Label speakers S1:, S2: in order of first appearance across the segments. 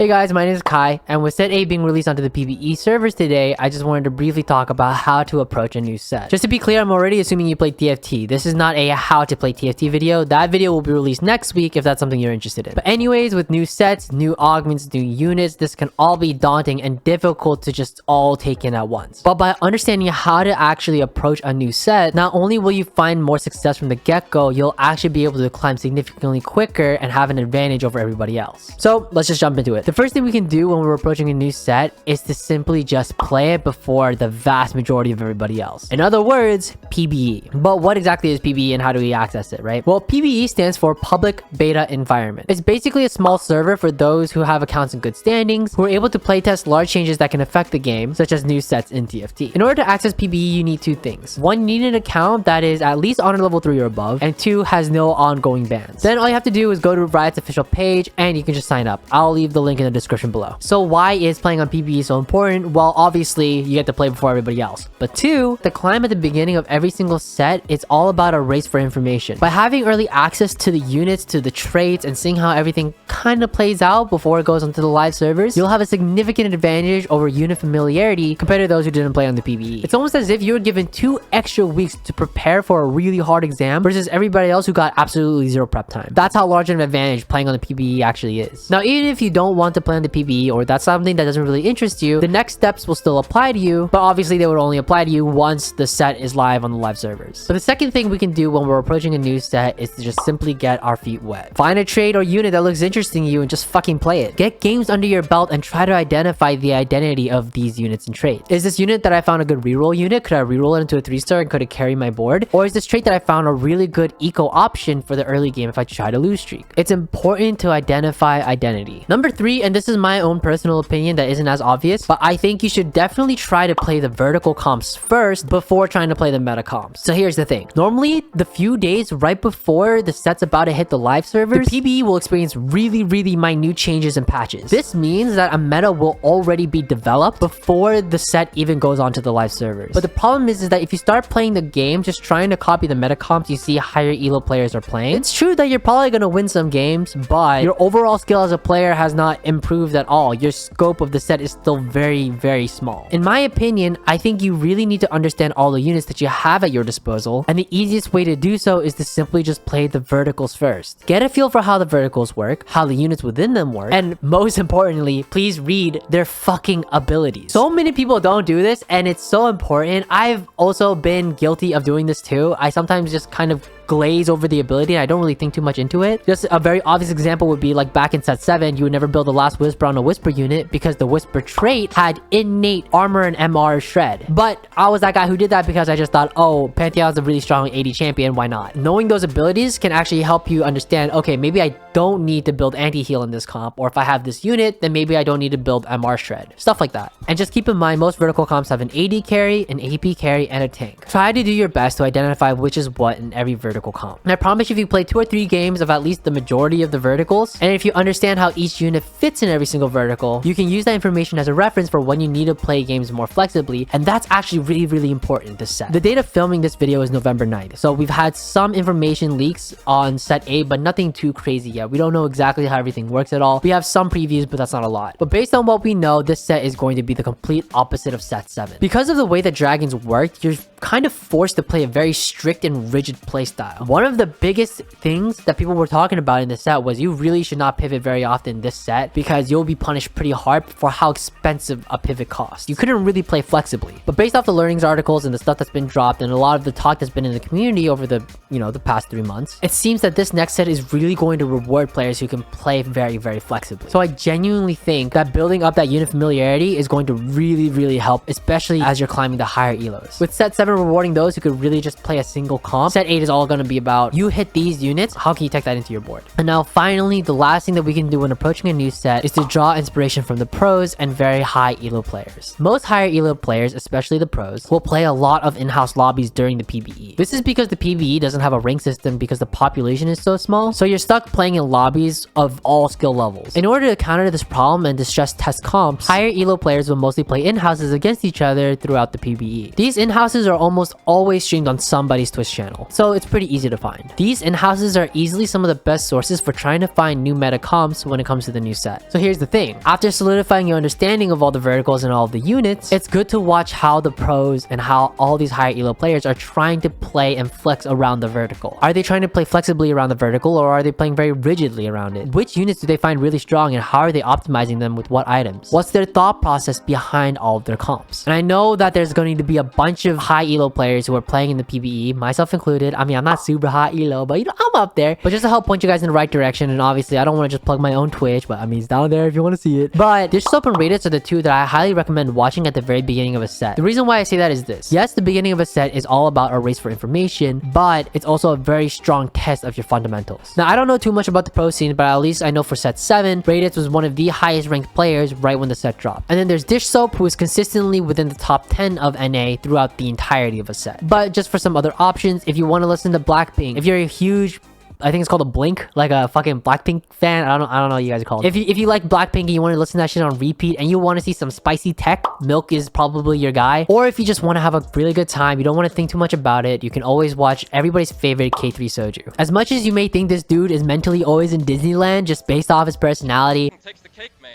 S1: Hey guys, my name is Kai, and with set 8 being released onto the PBE servers today, I just wanted to briefly talk about how to approach a new set. Just to be clear, I'm already assuming you played TFT. This is not a how to play TFT video. That video will be released next week if that's something you're interested in. But anyways, with new sets, new augments, new units, this can all be daunting and difficult to just all take in at once. But by understanding how to actually approach a new set, not only will you find more success from the get-go, you'll actually be able to climb significantly quicker and have an advantage over everybody else. So let's just jump into it. The first thing we can do when we're approaching a new set is to simply just play it before the vast majority of everybody else. In other words, PBE. But what exactly is PBE and how do we access it, right? Well, PBE stands for Public Beta Environment. It's basically a small server for those who have accounts in good standings, who are able to playtest large changes that can affect the game, such as new sets in TFT. In order to access PBE, you need two things. One, you need an account that is at least honor level 3 or above, and two, has no ongoing bans. Then all you have to do is go to Riot's official page and you can just sign up. I'll leave the link in the description below. So why is playing on PBE so important? Well, obviously you get to play before everybody else. But two, the climb at the beginning of every single set, it's all about a race for information. By having early access to the units, to the traits, and seeing how everything kind of plays out before it goes onto the live servers, you'll have a significant advantage over unit familiarity compared to those who didn't play on the PBE. It's almost as if you were given 2 extra weeks to prepare for a really hard exam versus everybody else who got absolutely zero prep time. That's how large an advantage playing on the PBE actually is. Now, even if you don't want to play on the PBE, or that's something that doesn't really interest you, the next steps will still apply to you, but obviously they would only apply to you once the set is live on the live servers. But the second thing we can do when we're approaching a new set is to just simply get our feet wet. Find a trait or unit that looks interesting to you and just fucking play it. Get games under your belt and try to identify the identity of these units and traits. Is this unit that I found a good reroll unit? Could I reroll it into a 3-star and could it carry my board? Or is this trait that I found a really good eco option for the early game if I try to lose streak? It's important to identify identity. Number 3, and this is my own personal opinion that isn't as obvious, but I think you should definitely try to play the vertical comps first before trying to play the meta comps. So here's the thing. Normally, the few days right before the set's about to hit the live servers, the PBE will experience really minute changes and patches. This means that a meta will already be developed before the set even goes onto the live servers. But the problem is that if you start playing the game just trying to copy the meta comps you see higher elo players are playing, it's true that you're probably going to win some games, but your overall skill as a player has not improved at all. Your scope of the set is still very small. In my opinion, I think you really need to understand all the units that you have at your disposal, and the easiest way to do so is to simply just play the verticals first. Get a feel for how the verticals work, how the units within them work, and most importantly, please read their fucking abilities. So many people don't do this, and it's so important. I've also been guilty of doing this too. I sometimes just kind of glaze over the ability and I don't really think too much into it. Just a very obvious example would be like back in set 7, you would never build the last whisper on a whisper unit because the whisper trait had innate armor and MR shred. But I was that guy who did that because I just thought, oh, Pantheon's a really strong AD champion, why not? Knowing those abilities can actually help you understand, okay, maybe I don't need to build anti-heal in this comp, or if I have this unit, then maybe I don't need to build MR shred. Stuff like that. And just keep in mind, most vertical comps have an AD carry, an AP carry, and a tank. Try to do your best to identify which is what in every vertical comp. And I promise you, if you play 2 or 3 games of at least the majority of the verticals, and if you understand how each unit fits in every single vertical, you can use that information as a reference for when you need to play games more flexibly, and that's actually really important this set. The date of filming this video is November 9th, so we've had some information leaks on set 8, but nothing too crazy yet. We don't know exactly how everything works at all. We have some previews, but that's not a lot. But based on what we know, this set is going to be the complete opposite of set 7. Because of the way that dragons work, you're kind of forced to play a very strict and rigid playstyle. One of the biggest things that people were talking about in this set was you really should not pivot very often this set because you'll be punished pretty hard for how expensive a pivot costs. You couldn't really play flexibly. But based off the learnings articles and the stuff that's been dropped and a lot of the talk that's been in the community over the, the past 3 months, it seems that this next set is really going to reward players who can play very flexibly. So I genuinely think that building up that unit familiarity is going to really help, especially as you're climbing the higher elos. With set 7 rewarding those who could really just play a single comp, set 8 is all going to be about you hit these units, how can you take that into your board? And now finally, the last thing that we can do when approaching a new set is to draw inspiration from the pros and very high elo players. Most higher elo players, especially the pros, will play a lot of in-house lobbies during the PBE. This is because the PBE doesn't have a rank system because the population is so small, so you're stuck playing in lobbies of all skill levels. In order to counter this problem and to stress test comps, higher elo players will mostly play in-houses against each other throughout the PBE. These in-houses are almost always streamed on somebody's Twitch channel, so it's pretty easy to find. These in-houses are easily some of the best sources for trying to find new meta comps when it comes to the new set. So here's the thing, after solidifying your understanding of all the verticals and all of the units, it's good to watch how the pros and how all these higher elo players are trying to play and flex around the vertical. Are they trying to play flexibly around the vertical, or are they playing very rigidly around it? Which units do they find really strong, and how are they optimizing them with what items? What's their thought process behind all of their comps? And I know that there's going to be a bunch of high elo players who are playing in the PBE, myself included. I mean, I'm not super high elo, but you know, I'm up there. But just to help point you guys in the right direction, and obviously I don't want to just plug my own Twitch, but I mean, it's down there if you want to see it. But Dishsoap and Raditz are the two that I highly recommend watching at the very beginning of a set. The reason why I say that is this. Yes, the beginning of a set is all about a race for information, but it's also a very strong test of your fundamentals. Now, I don't know too much about the pro scene, but at least I know for set 7, Raditz was one of the highest ranked players right when the set dropped. And then there's Dishsoap, who is consistently within the top 10 of NA throughout the entirety of a set. But just for some other options, if you want to listen to Blackpink, if you're a huge, I think it's called a Blink, like a fucking Blackpink fan. I don't know what you guys call it. If you like Blackpink and you want to listen to that shit on repeat and you want to see some spicy tech, Milk is probably your guy. Or if you just want to have a really good time, you don't want to think too much about it, you can always watch everybody's favorite K3 Soju. As much as you may think this dude is mentally always in Disneyland just based off his personality.
S2: Takes the cake, man.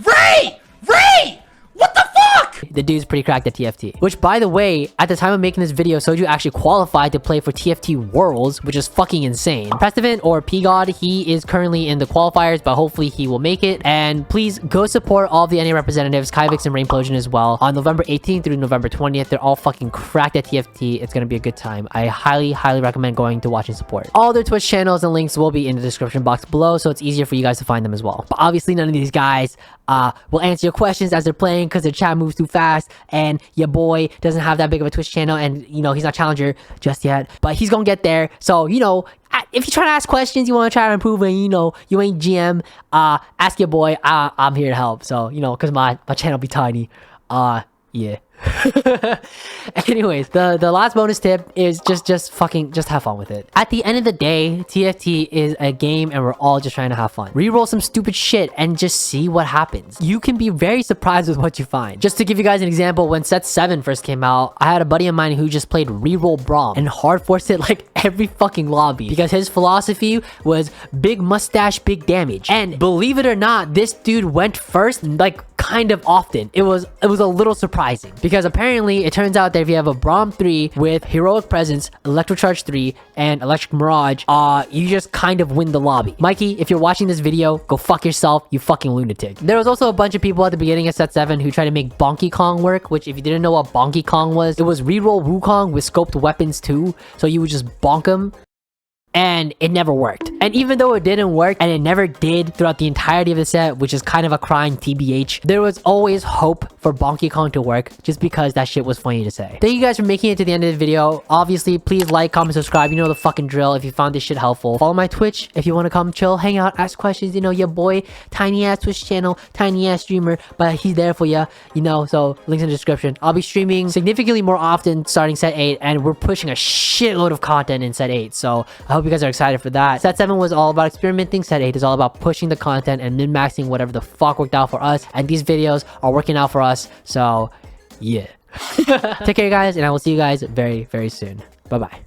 S3: Ray! What the fuck?
S1: The dude's pretty cracked at TFT. Which, by the way, at the time of making this video, Soju actually qualified to play for TFT Worlds, which is fucking insane. Prestivant, or P-God, he is currently in the qualifiers, but hopefully he will make it. And please go support all the NA representatives, Kyvix and Rainplosion as well. On November 18th through November 20th, they're all fucking cracked at TFT. It's gonna be a good time. I highly recommend going to watch and support. All their Twitch channels and links will be in the description box below, so it's easier for you guys to find them as well. But obviously, none of these guys will answer your questions as they're playing because their chat moves too fast, and your boy doesn't have that big of a Twitch channel, and you know, he's not challenger just yet, but he's gonna get there. So, you know, if you're trying to ask questions, you want to try to improve, and you know, you ain't GM, ask your boy. I'm here to help. So, you know, because my channel be tiny. Yeah. Anyways, the last bonus tip is just have fun with it. At the end of the day, TFT is a game and we're all just trying to have fun. Reroll some stupid shit and just see what happens. You can be very surprised with what you find. Just to give you guys an example, when set 7 first came out, I had a buddy of mine who just played reroll Braum and hard forced it like every fucking lobby because his philosophy was big mustache, big damage. And believe it or not, this dude went first like kind of often. It was a little surprising because apparently it turns out that if you have a Braum 3 with Heroic Presence, Electrocharge 3, and Electric Mirage, you just kind of win the lobby. Mikey, if you're watching this video, go fuck yourself, you fucking lunatic. There was also a bunch of people at the beginning of set 7 who tried to make Bonky Kong work, which if you didn't know what Bonky Kong was, it was reroll Wukong with scoped weapons too, so you would just bonk him. And it never worked. And even though it didn't work, and it never did throughout the entirety of the set, which is kind of a crying TBH, there was always hope for Bonky Kong to work just because that shit was funny to say. Thank you guys for making it to the end of the video. Obviously, please like, comment, subscribe. You know the fucking drill if you found this shit helpful. Follow my Twitch if you want to come chill, hang out, ask questions. You know, your boy, tiny ass Twitch channel, tiny ass streamer, but he's there for you, you know, so links in the description. I'll be streaming significantly more often starting set 8, and we're pushing a shitload of content in set 8, so I hope you guys are excited for that. Set 7 was all about experimenting. Set 8 is all about pushing the content and min-maxing whatever the fuck worked out for us, and these videos are working out for us, so yeah. Take care, guys, and I will see you guys very soon. Bye bye.